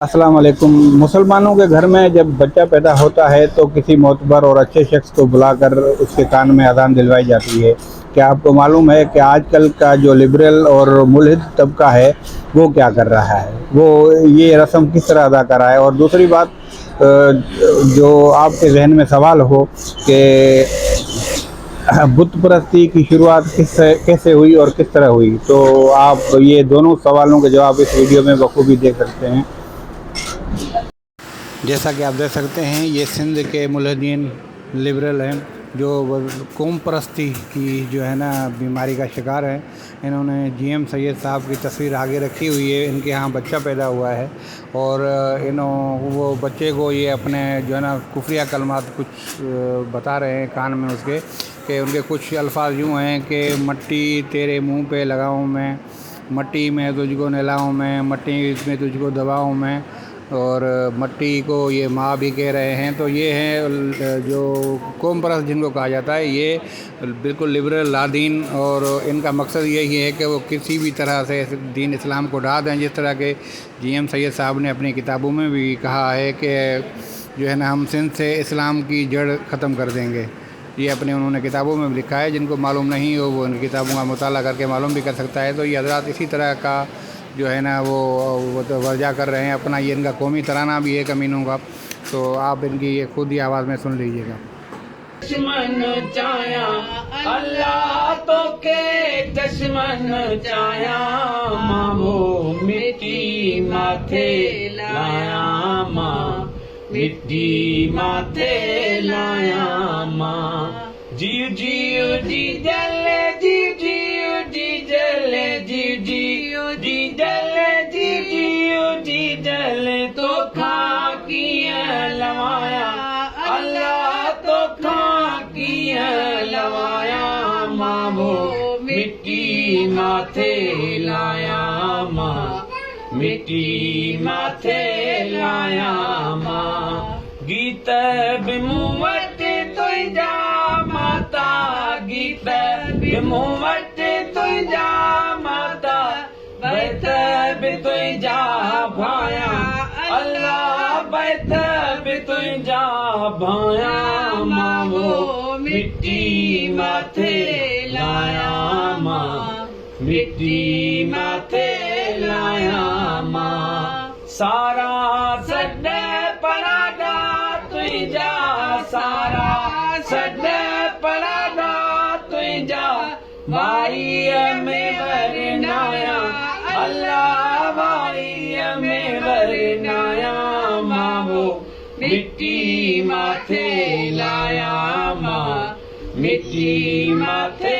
अस्सलाम वालेकुम। मुसलमानों के घर में जब बच्चा पैदा होता है तो किसी मोतबर और अच्छे शख्स को बुलाकर उसके कान में अजान दिलवाई जाती है। क्या आपको मालूम है कि आजकल का जो लिबरल और मुल्हिद तबका है वो क्या कर रहा है, वो ये रस्म किस तरह अदा कर रहा है। और दूसरी बात, जो आपके जहन में सवाल हो कि बुत परस्ती की शुरुआत कैसे हुई और किस तरह हुई, तो आप ये दोनों सवालों के जवाब इस वीडियो में बखूबी देख सकते हैं। जैसा कि आप देख सकते हैं, ये सिंध के मुल्हिदीन लिबरल हैं जो कौम परस्ती की जो है ना बीमारी का शिकार है। इन्होंने जीएम सैयद साहब की तस्वीर आगे रखी हुई है। इनके यहाँ बच्चा पैदा हुआ है और वो बच्चे को ये अपने जो है ना कुफरिया कलमात कुछ बता रहे हैं कान में उसके, कि उनके कुछ अल्फाज यूँ हैं कि मट्टी तेरे मुंह पे लगाऊं मैं, मट्टी में तुझको नहलाऊं मैं, मट्टी में तुझको दबाऊं मैं, और मट्टी को ये माँ भी कह रहे हैं। तो ये हैं जो कौम परस्त जिनको कहा जाता है, ये बिल्कुल लिबरल लादीन, और इनका मकसद यही है कि वो किसी भी तरह से दीन इस्लाम को ढा दें। जिस तरह के जीएम सैयद साहब ने अपनी किताबों में भी कहा है कि जो है ना हम सिंध से इस्लाम की जड़ ख़त्म कर देंगे। ये अपने उन्होंने किताबों में भी लिखा है। जिनको मालूम नहीं हो वो इन किताबों का मुताला करके मालूम भी कर सकता है। तो ये हज़रात इसी तरह का जो है ना वो तो वर्जा कर रहे हैं अपना। ये इनका कौमी तराना भी है कमीनों का, तो आप इनकी ये खुद ही आवाज़ में सुन लीजिएगा। दुश्मन चाया अल्लाह तो के दुश्मन चाया, मामो मिट्टी माथे लाया माँ, मिट्टी माथे लाया माँ। जीव जीव जी जले जीव जीव जी जले जीव जीव जी जले जीव जीव जी जले, तो खा किया लवाया अल्लाह तो खा किया लवाया, मामो मिट्टी माथे लाया माँ, मिट्टी माथे लाया माँ। गीत बिमुवट तो जा माता, गीत बिमुवट तो जा माता, बैत भी तो जा भाया अल्लाह, बैत भी तो जा भाया, मामो मिट्टी माथे लाया माँ, मिट्टी माथे लाया माँ। सारा सड्डे पराडा तुझा, सारा सड्डे पराडा तुझा, भाई में वरनाया अल्लाह, भाई में वरनाया, मामो मिट्टी माथे लाया माँ, मिट्टी माथे